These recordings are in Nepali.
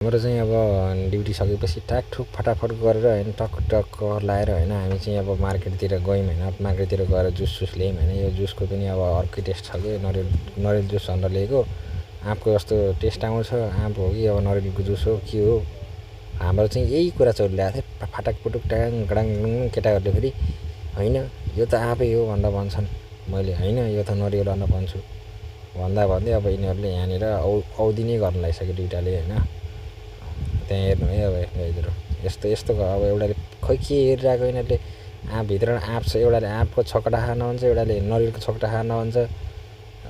हाम्रो चाहिँ अब ड्युटी सकेपछि टाकठुक फटाफट गरेर होइन टक लाएर होइन हामी चाहिँ अब मार्केटतिर गयौँ होइन मार्केटतिर गएर जुस ल्यायौँ होइन यो जुसको पनि अब अर्कै टेस्ट छ कि नरिवल जुस भनेर ल्याएको आँपको जस्तो टेस्ट आउँछ आँप हो कि अब नरिवलको जुस हो के हो हाम्रो चाहिँ यही कुरा चलिरहेको थियो फाटक फुटुक टाङ गडाङ केटाहरूले फेरि होइन यो त आँपै हो भनेर भन्छन् मैले होइन यो त नरिवल भनेर भन्छु भन्दै अब यिनीहरूले यहाँनिर औधी नै गर्न लागिसक्यो दुइटाले होइन त्यहाँ हेर्नु है अब गाइजहरू यस्तो अब एउटाले खोइ के हेरिरहेको यिनीहरूले आँपभित्र आँप छ एउटाले आँपको छकटा खान भन्छ एउटाले नरिवलको छकटा खान भन्छ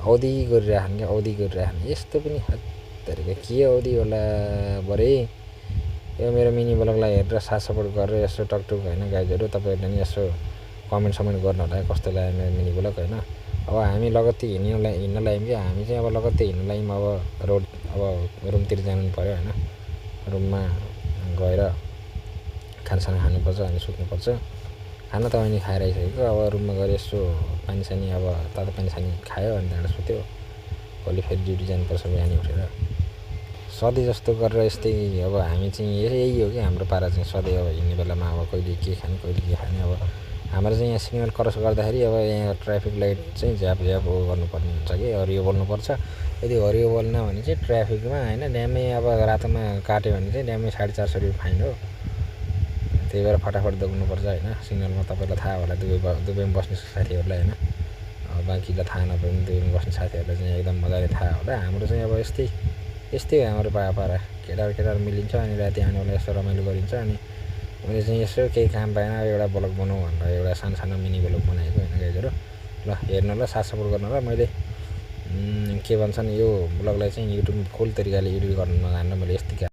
औधी गरिराख्ने क्या औधी गरिराख्ने यस्तो पनि हत्तेरिका के औधी होला बरे यो मेरो मिनी ब्लगलाई हेरेर साथ सपोर्ट गरेर यसो टकटुक होइन गाइजहरू तपाईँहरूले नि यसो कमेन्ट गर्नु होला कस्तो लाग्यो मेरो मिनी ब्लग होइन अब हामी लगत्तै हिँड्न लाग्यौँ कि हामी चाहिँ अब लगत्तै हिँड्न लाग्यौँ अब रोड अब रुमतिर जानु पऱ्यो होइन रुममा गएर खानासाना खानुपर्छ अनि सुत्नुपर्छ खाना त अनि खाएर आइसकेको अब रुममा गएर यसो पानीसानी अब तातो पानीसानी खायो अनि त्यहाँबाट सुत्यो भोलि फेरि ड्युटी जानुपर्छ बिहानै उठेर सधैँ जस्तो गरेर यस्तै अब हामी चाहिँ यही हो कि हाम्रो पारा चाहिँ सधैँ अब हिँड्ने बेलामा अब कहिले के खाने कहिले के खाने अब हाम्रो चाहिँ यहाँ सिग्नल क्रस गर्दाखेरि अब यहाँ ट्राफिक लाइट चाहिँ झ्याप गर्नुपर्ने हुन्छ कि हरियो बोल्नुपर्छ यदि हरियो बोल्न भने चाहिँ ट्राफिकमा होइन ड्यामै अब रातोमा काट्यो भने चाहिँ ड्यामै 450 रुपियाँ फाइन हो त्यही भएर फटाफट दौड्नुपर्छ होइन सिग्नलमा तपाईँलाई थाहा होला दुबईमा बस्ने साथीहरूलाई होइन बाँकीलाई थाहा नभए पनि दुबईमा बस्ने साथीहरूलाई चाहिँ एकदम मजाले थाहा होला हाम्रो चाहिँ अब यस्तै हो हाम्रो पारा केटाहरू मिलिन्छ अनि राति आउने बेला यसो रमाइलो गरिन्छ अनि मैले चाहिँ यसो केही काम पाएन एउटा ब्लग बनाउँ भनेर एउटा सानो मिनी ब्लग बनाएको होइन गाइजहरू ल हेर्नु ल साथ सपोर्ट गर्नु ल मैले के भन्छन् यो ब्लगलाई चाहिँ युट्युबमा फुल तरिकाले एडिट गर्न नजान्नु मैले यस्तै